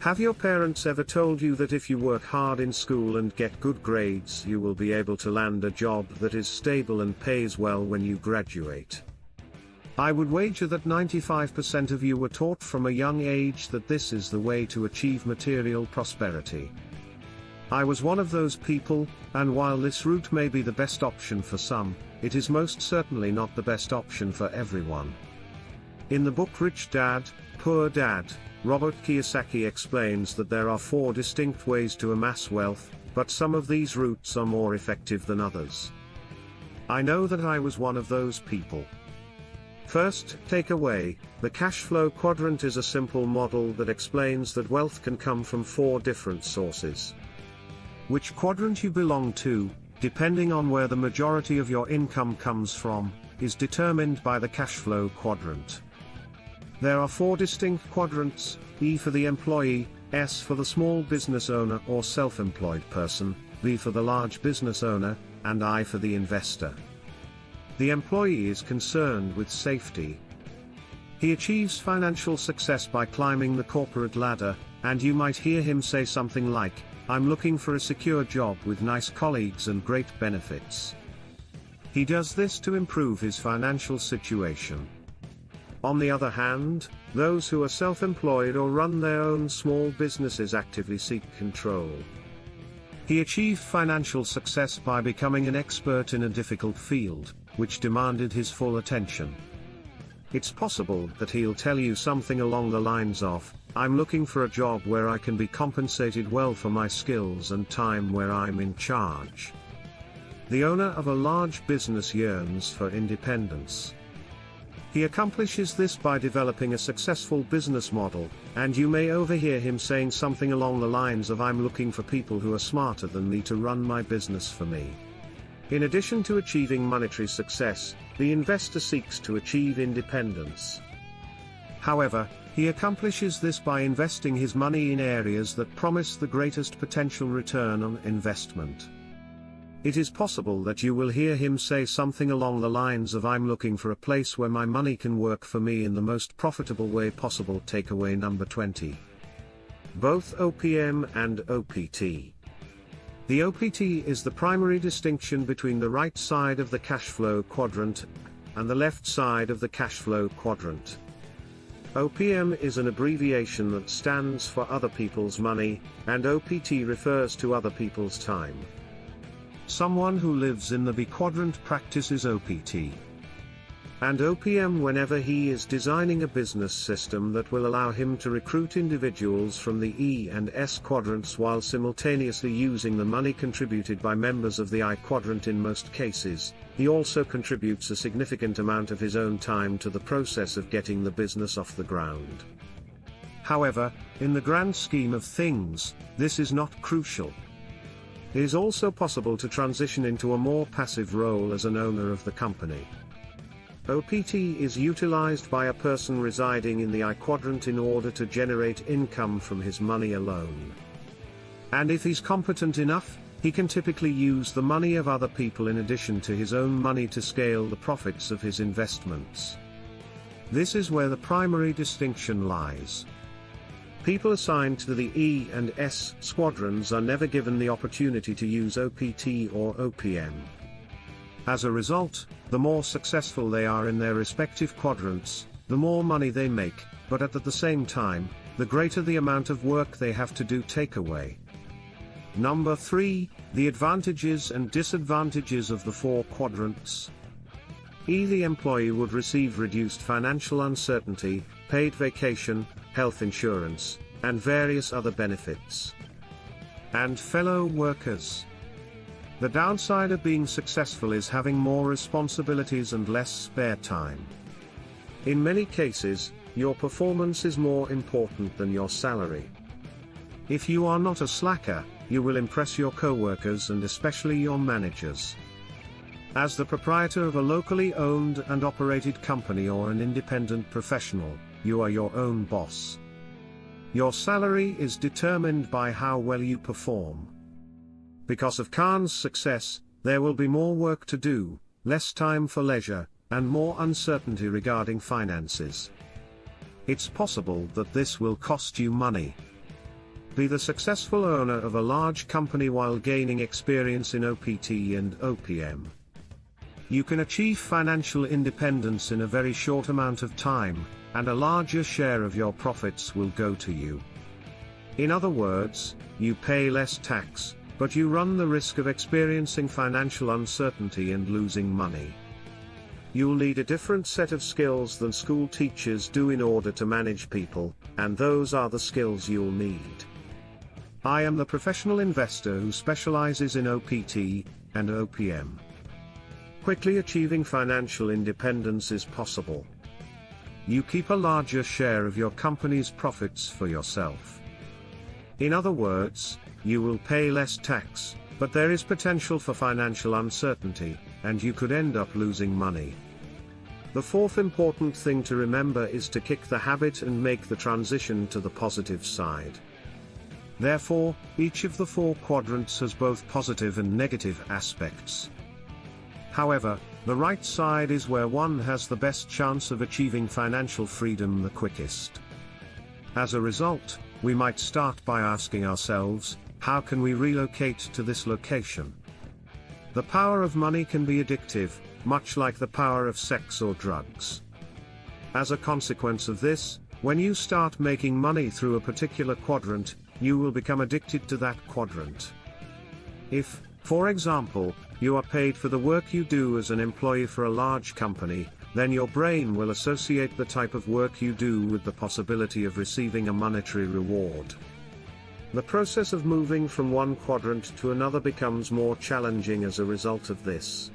Have your parents ever told you that if you work hard in school and get good grades, you will be able to land a job that is stable and pays well when you graduate? I would wager that 95% of you were taught from a young age that this is the way to achieve material prosperity. I was one of those people, and while this route may be the best option for some, it is most certainly not the best option for everyone. In the book Rich Dad, Poor Dad, Robert Kiyosaki explains that there are 4 distinct ways to amass wealth, but some of these routes are more effective than others. I know that I was one of those people. First, takeaway: the Cashflow Quadrant is a simple model that explains that wealth can come from 4 different sources. Which quadrant you belong to, depending on where the majority of your income comes from, is determined by the Cashflow Quadrant. There are 4 distinct quadrants: E for the employee, S for the small business owner or self-employed person, B for the large business owner, and I for the investor. The employee is concerned with safety. He achieves financial success by climbing the corporate ladder, and you might hear him say something like, "I'm looking for a secure job with nice colleagues and great benefits." He does this to improve his financial situation. On the other hand, those who are self-employed or run their own small businesses actively seek control. He achieved financial success by becoming an expert in a difficult field, which demanded his full attention. It's possible that he'll tell you something along the lines of, "I'm looking for a job where I can be compensated well for my skills and time, where I'm in charge." The owner of a large business yearns for independence. He accomplishes this by developing a successful business model, and you may overhear him saying something along the lines of, "I'm looking for people who are smarter than me to run my business for me." In addition to achieving monetary success, the investor seeks to achieve independence. However, he accomplishes this by investing his money in areas that promise the greatest potential return on investment. It is possible that you will hear him say something along the lines of, "I'm looking for a place where my money can work for me in the most profitable way possible." Takeaway number 20. Both OPM and OPT. The OPT is the primary distinction between the right side of the Cashflow Quadrant and the left side of the Cashflow Quadrant. OPM is an abbreviation that stands for other people's money, and OPT refers to other people's time. Someone who lives in the B quadrant practices OPT and OPM whenever he is designing a business system that will allow him to recruit individuals from the E and S quadrants while simultaneously using the money contributed by members of the I quadrant. In most cases, he also contributes a significant amount of his own time to the process of getting the business off the ground. However, in the grand scheme of things, this is not crucial. It is also possible to transition into a more passive role as an owner of the company. OPT is utilized by a person residing in the I quadrant in order to generate income from his money alone. And if he's competent enough, he can typically use the money of other people in addition to his own money to scale the profits of his investments. This is where the primary distinction lies. People assigned to the E and S squadrons are never given the opportunity to use OPT or OPM. As a result, the more successful they are in their respective quadrants, the more money they make, but at the same time, the greater the amount of work they have to do. Takeaway number 3, the advantages and disadvantages of the 4 quadrants. E. The employee would receive reduced financial uncertainty, paid vacation, health insurance, and various other benefits. And fellow workers. The downside of being successful is having more responsibilities and less spare time. In many cases, your performance is more important than your salary. If you are not a slacker, you will impress your coworkers and especially your managers. As the proprietor of a locally owned and operated company or an independent professional, you are your own boss. Your salary is determined by how well you perform. Because of Khan's success, there will be more work to do, less time for leisure, and more uncertainty regarding finances. It's possible that this will cost you money. Be the successful owner of a large company while gaining experience in OPT and OPM. You can achieve financial independence in a very short amount of time, and a larger share of your profits will go to you. In other words, you pay less tax, but you run the risk of experiencing financial uncertainty and losing money. You'll need a different set of skills than school teachers do in order to manage people, and those are the skills you'll need. I am the professional investor who specializes in OPT and OPM. Quickly achieving financial independence is possible. You keep a larger share of your company's profits for yourself. In other words, you will pay less tax, but there is potential for financial uncertainty, and you could end up losing money. The fourth important thing to remember is to kick the habit and make the transition to the positive side. Therefore, each of the 4 quadrants has both positive and negative aspects. However, the right side is where one has the best chance of achieving financial freedom the quickest. As a result, we might start by asking ourselves, how can we relocate to this location? The power of money can be addictive, much like the power of sex or drugs. As a consequence of this, when you start making money through a particular quadrant, you will become addicted to that quadrant. If, for example, you are paid for the work you do as an employee for a large company, then your brain will associate the type of work you do with the possibility of receiving a monetary reward. The process of moving from one quadrant to another becomes more challenging as a result of this.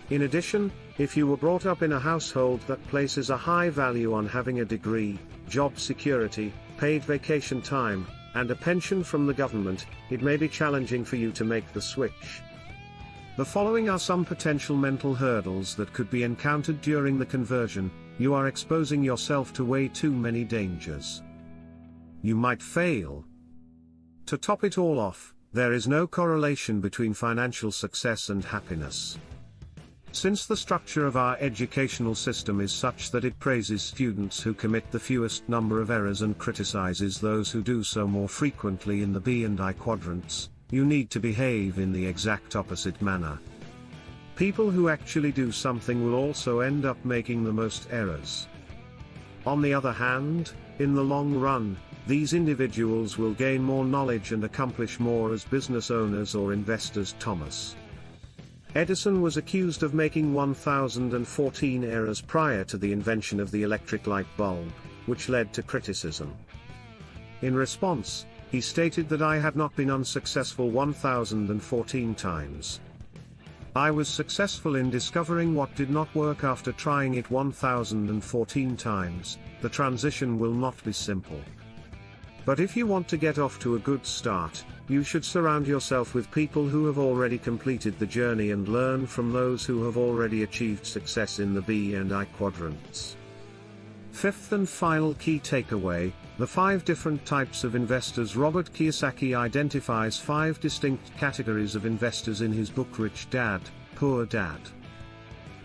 In addition, if you were brought up in a household that places a high value on having a degree, job security, paid vacation time, and a pension from the government, it may be challenging for you to make the switch. The following are some potential mental hurdles that could be encountered during the conversion. You are exposing yourself to way too many dangers. You might fail. To top it all off, there is no correlation between financial success and happiness. Since the structure of our educational system is such that it praises students who commit the fewest number of errors and criticizes those who do so more frequently in the B and I quadrants, you need to behave in the exact opposite manner. People who actually do something will also end up making the most errors. On the other hand, in the long run, these individuals will gain more knowledge and accomplish more as business owners or investors. Thomas Edison was accused of making 1,014 errors prior to the invention of the electric light bulb, which led to criticism. In response, he stated that I had not been unsuccessful 1,014 times. I was successful in discovering what did not work after trying it 1,014 times. The transition will not be simple. But if you want to get off to a good start, you should surround yourself with people who have already completed the journey and learn from those who have already achieved success in the B and I quadrants. Fifth and final key takeaway, the 5 different types of investors. Robert Kiyosaki identifies 5 distinct categories of investors in his book Rich Dad, Poor Dad.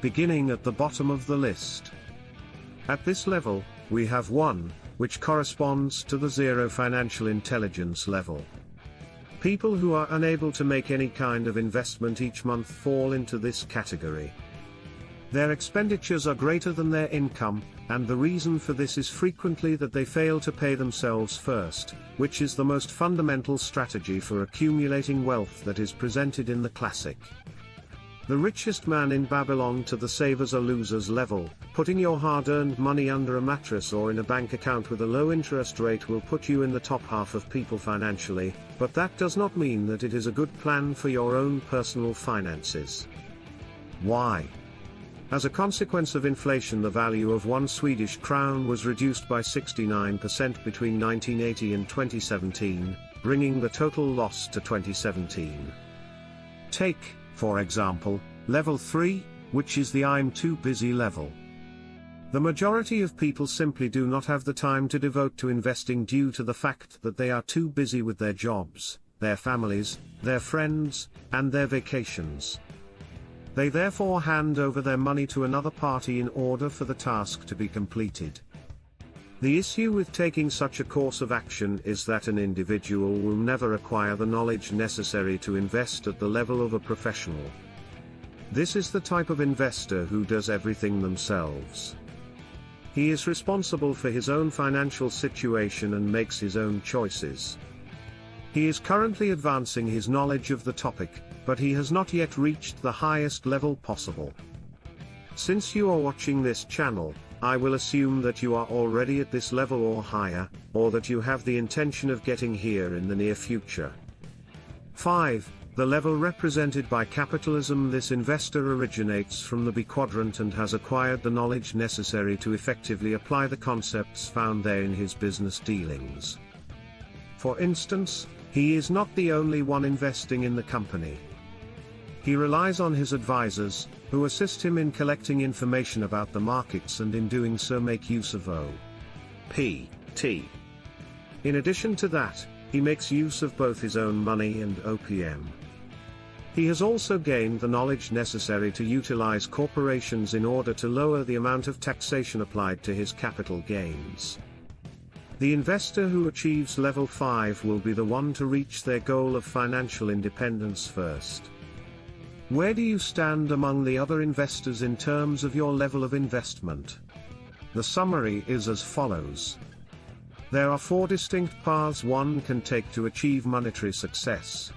Beginning at the bottom of the list. At this level, we have 1, which corresponds to the 0 financial intelligence level. People who are unable to make any kind of investment each month fall into this category. Their expenditures are greater than their income, and the reason for this is frequently that they fail to pay themselves first, which is the most fundamental strategy for accumulating wealth that is presented in the classic The Richest Man in Babylon to the Savers Are Losers level. Putting your hard-earned money under a mattress or in a bank account with a low interest rate will put you in the top half of people financially, but that does not mean that it is a good plan for your own personal finances. Why? As a consequence of inflation, the value of 1 Swedish crown was reduced by 69% between 1980 and 2017, bringing the total loss to 2017. Take, for example, level 3, which is the I'm too busy level. The majority of people simply do not have the time to devote to investing due to the fact that they are too busy with their jobs, their families, their friends, and their vacations. They therefore hand over their money to another party in order for the task to be completed. The issue with taking such a course of action is that an individual will never acquire the knowledge necessary to invest at the level of a professional. This is the type of investor who does everything themselves. He is responsible for his own financial situation and makes his own choices. He is currently advancing his knowledge of the topic, but he has not yet reached the highest level possible. Since you are watching this channel, I will assume that you are already at this level or higher, or that you have the intention of getting here in the near future. 5. The level represented by capitalism. This investor originates from the B quadrant and has acquired the knowledge necessary to effectively apply the concepts found there in his business dealings. For instance, he is not the only one investing in the company. He relies on his advisors, who assist him in collecting information about the markets and in doing so make use of OPT. In addition to that, he makes use of both his own money and OPM. He has also gained the knowledge necessary to utilize corporations in order to lower the amount of taxation applied to his capital gains. The investor who achieves level 5 will be the one to reach their goal of financial independence first. Where do you stand among the other investors in terms of your level of investment? The summary is as follows. There are 4 distinct paths one can take to achieve monetary success.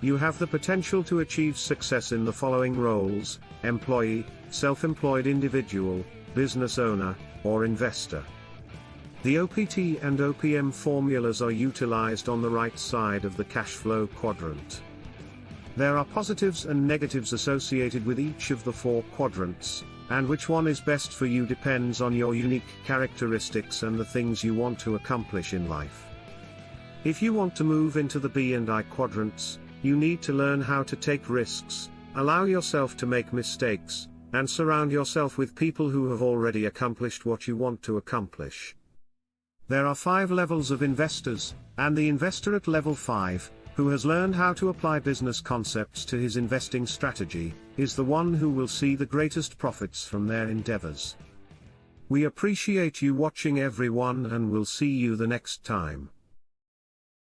You have the potential to achieve success in the following roles: employee, self-employed individual, business owner, or investor. The OPT and OPM formulas are utilized on the right side of the Cashflow Quadrant. There are positives and negatives associated with each of the 4 quadrants, and which one is best for you depends on your unique characteristics and the things you want to accomplish in life. If you want to move into the B and I quadrants, you need to learn how to take risks, allow yourself to make mistakes, and surround yourself with people who have already accomplished what you want to accomplish. There are 5 levels of investors, and the investor at level 5, who has learned how to apply business concepts to his investing strategy, is the one who will see the greatest profits from their endeavors. We appreciate you watching everyone and will see you the next time.